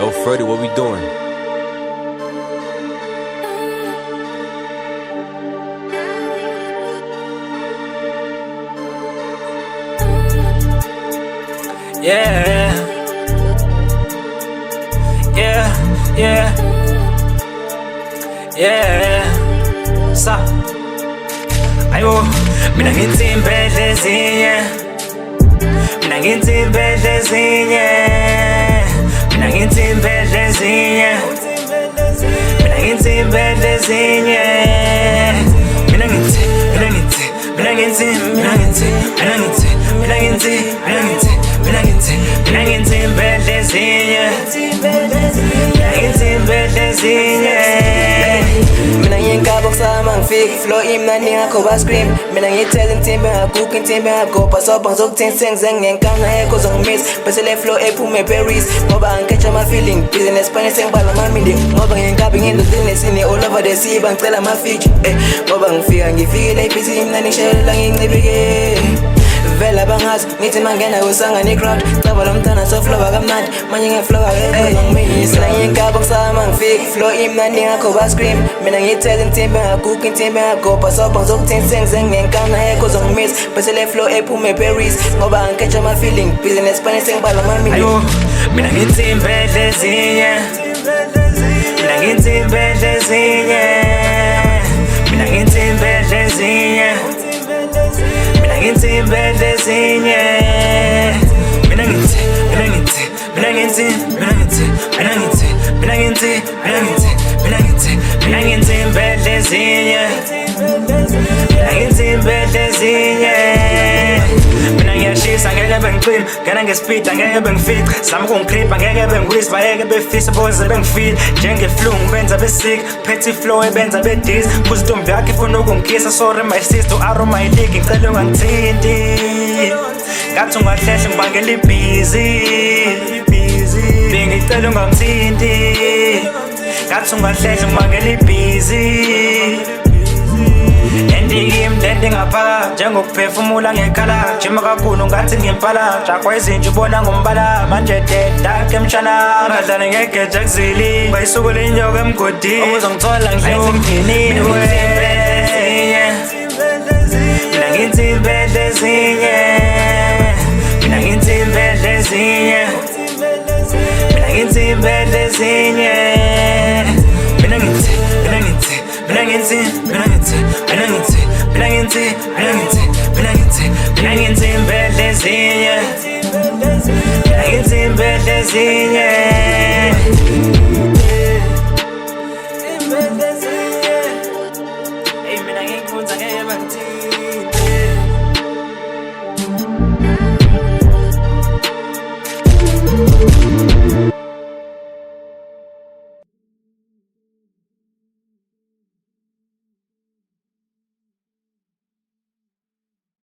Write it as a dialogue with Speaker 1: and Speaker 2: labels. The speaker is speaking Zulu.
Speaker 1: Yo, Freddie, what we doing?
Speaker 2: Yeah, yeah, yeah, yeah. Sa ayo, mina ngithi impedle ezinye, mina ngithi impedle ezinye, mina ngithi impedle ezinye, mina ngithi impedle ezinye, mina ngithi, mina ngithi, mina ngithi, mina ngithi, mina ngithi, mina ngithi, mina ngithi, mina ngithi, mina ngithi impedle ezinye, mina ngithi impedle ezinye.
Speaker 3: Mina ngiyengabo kusama ngifika flow imnandi ngakho ba-scream. Mina ngiyithela intimba engakukho intimba engagobha sobha ngizokuthini sengize nginenkanga ekho zongimisa bese le flow ephume eParis ngoba angikhetha ama-feeling busy nesipanish sengibala amamindi ngoba ngiyenkabi ngindoda enesine all over the sea bangicela ama-feature ngoba ngifikile ibhithi imnandi ngishayela ngincibike vela bangazi ngithi mangena kusanga ne-crowd caba lo mntana soflowa kamnandi manje ngeflowa ngizongimisa mina ngiyengabo kusama ngifika flow imnandi ngakho ba-scream. Mina ngiyithela intimba engakukho intimba engagobha sobha ngizokuthini sengize nginenkanga ekho zongimisa bese le flow ephume eParis ngoba angikhetha ama-feeling busy nesipanish sengibala amamindi.
Speaker 2: Ayo, mina ngithi impedle ezinye, mina ngithi impedle ezinye, mina ngithi impedle ezinye, mina ngithi impedle ezinye, mina ngithi, mina ngithi, mina ngithi, mina ngithi, mina ngithi, mina ngithi, mina ngithi, mina ngithi, mina ngithi impedle ezinye, mina ngithi impedle ezinye. Mina ngiyashisa ngeke bengicima ngena ngespeed angeke bengifice zama ukungikhipha ngeke bengiwisa bayeke befisa boze bengifile njengeflu ngibenza besick petty flow ebenza bedis kuze intombi yakhe ifuna ukungikhisa sorry my sister aro my league ngicela ungangithinti ngathi ungahlehle ngibangela ibhizi bengicela ungangithinti ngathi ungahlehle ngibangela ibhizi Ending ngaphakathi njengokuphefumula ngekhala jima kakhulu ngathi ngimpala jakwa izinto ubona ngombala manje dedak emshana ngadlala ngegeja kuzili bayisuku lenyoko emgodini uzongithola ngihlezi ngidiniwe mina ngithi impedle ezinye mina ngithi impedle ezinye mina ngithi impedle ezinye mina ngithi mina ngithi mina ngithi mina ngithi mina ngithi mina ngithi mina ngithi mina ngithi mina ngithi impedle ezinye mina ngithi impedle ezinye